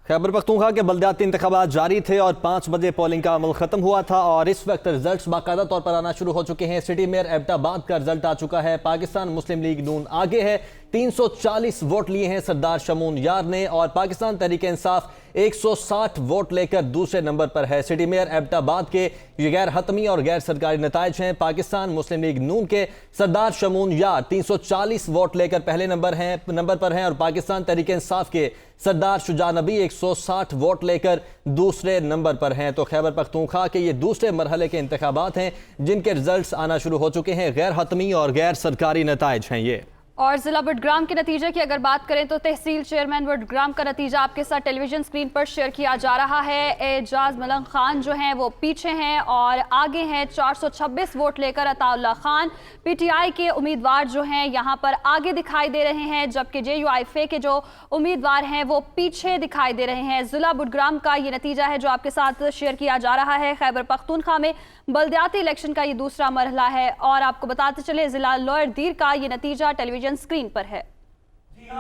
खैबर पख्तूनख्वा के बल्दियाती इंतखाबात जारी थे और 5 बजे पोलिंग का अमल खत्म हुआ था और इस वक्त रिजल्ट्स बाकायदा तौर पर आना शुरू हो चुके हैं। सिटी मेयर एबटाबाद का रिजल्ट आ चुका है। पाकिस्तान मुस्लिम लीग नून आगे है, 340 वोट लिए हैं सरदार शमून यार ने और पाकिस्तान तहरीक इंसाफ 160 वोट लेकर दूसरे नंबर पर है। सिटी मेयर एबटाबाद के ये गैर हतमी और गैर सरकारी नताइज हैं। पाकिस्तान मुस्लिम लीग नून के सरदार शमून यार 340 वोट लेकर पहले नंबर पर हैं और पाकिस्तान तहरीक इंसाफ के सरदार शुजा नबी 160 वोट लेकर दूसरे नंबर पर हैं। तो खैबर पख्तूनख्वा के ये दूसरे मरहले के इंतखाबात हैं जिनके रिजल्ट्स आना शुरू हो चुके हैं। गैर हतमी और गैर सरकारी नताइज हैं ये। और जिला बुडग्राम के नतीजे की अगर बात करें तो तहसील चेयरमैन बुडग्राम का नतीजा आपके साथ टेलीविजन स्क्रीन पर शेयर किया जा रहा है। एजाज मलंग खान जो हैं वो पीछे हैं और आगे हैं 426 वोट लेकर अताउल्ला खान। पीटीआई के उम्मीदवार जो हैं यहाँ पर आगे दिखाई दे रहे हैं, जबकि JUIF के जो उम्मीदवार हैं वो पीछे दिखाई दे रहे हैं। जिला बुडग्राम का ये नतीजा है जो आपके साथ शेयर किया जा रहा है। खैबर पख्तूनख्वा में बल्दियाती इलेक्शन का ये दूसरा मरहला है और आपको बताते चले जिला लोअर दीर का ये नतीजा टेलीविजन स्क्रीन पर है।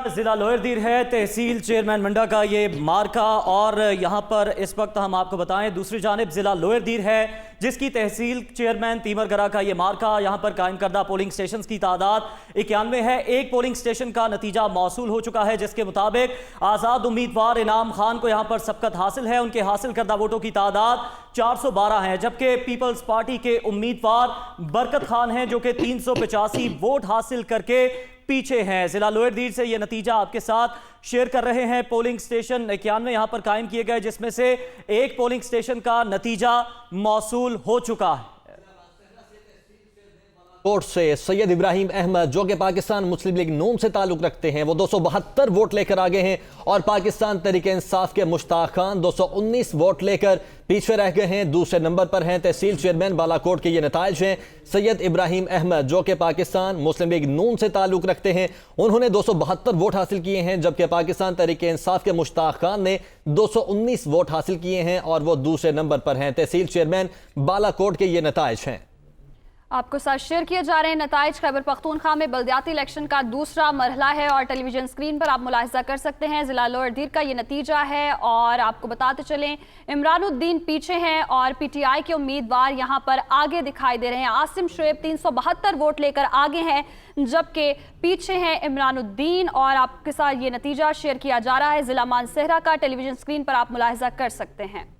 जिला लोअर दीर है तहसील चेयरमैन मंडा का ये मार्का और यहाँ पर इस वक्त हम आपको बताएं दूसरी जानिब जिला लोअर दीर है जिसकी तहसील चेयरमैन तीमरगरा का ये मार्का। यहाँ पर कायम करदा पोलिंग स्टेशन की तादाद 91 है। एक पोलिंग स्टेशन का नतीजा मौसूल हो चुका है जिसके मुताबिक आज़ाद उम्मीदवार इनाम खान को यहाँ पर सबकत हासिल है। उनके हासिल करदा वोटों की तादाद 412 है, जबकि पीपल्स पार्टी के उम्मीदवार बरकत खान हैं जो कि 385 वोट हासिल करके पीछे हैं। जिला लोअर दीर से यह नतीजा आपके साथ शेयर कर रहे हैं। पोलिंग स्टेशन 91 यहां पर कायम किए गए जिसमें से एक पोलिंग स्टेशन का नतीजा मौसूल हो चुका है। कोर्ट से सैयद इब्राहिम अहमद जो कि पाकिस्तान मुस्लिम लीग नून से ताल्लुक रखते हैं वो 272 वोट लेकर आगे हैं और पाकिस्तान तहरीक इंसाफ के मुश्ताक खान 219 वोट लेकर पीछे रह गए हैं, दूसरे नंबर पर हैं। तहसील चेयरमैन बालाकोट के ये नताइज हैं। सैयद इब्राहिम अहमद जो कि पाकिस्तान मुस्लिम लीग नून से ताल्लुक रखते हैं उन्होंने 272 वोट हासिल किए हैं, जबकि पाकिस्तान तहरीक इंसाफ के मुश्ताक खान ने 219 वोट हासिल किए हैं और वो दूसरे नंबर पर हैं। तहसील चेयरमैन बालाकोट के ये नताइज हैं। आपको साथ शेयर किए जा रहे हैं नताइज। खैबर पख्तूनख्वा में बल्दियाती इलेक्शन का दूसरा मरहला है और टेलीविजन स्क्रीन पर आप मुलाहिजा कर सकते हैं। जिला लोअर दीर का ये नतीजा है और आपको बताते चलें इमरानुद्दीन पीछे हैं और पीटीआई के उम्मीदवार यहाँ पर आगे दिखाई दे रहे हैं। आसिम शुएब 372 वोट लेकर आगे हैं, जबकि पीछे हैं इमरानुद्दीन और आपके साथ ये नतीजा शेयर किया जा रहा है। जिला मानसहरा का टेलीविजन स्क्रीन पर आप मुलाहिजा कर सकते हैं।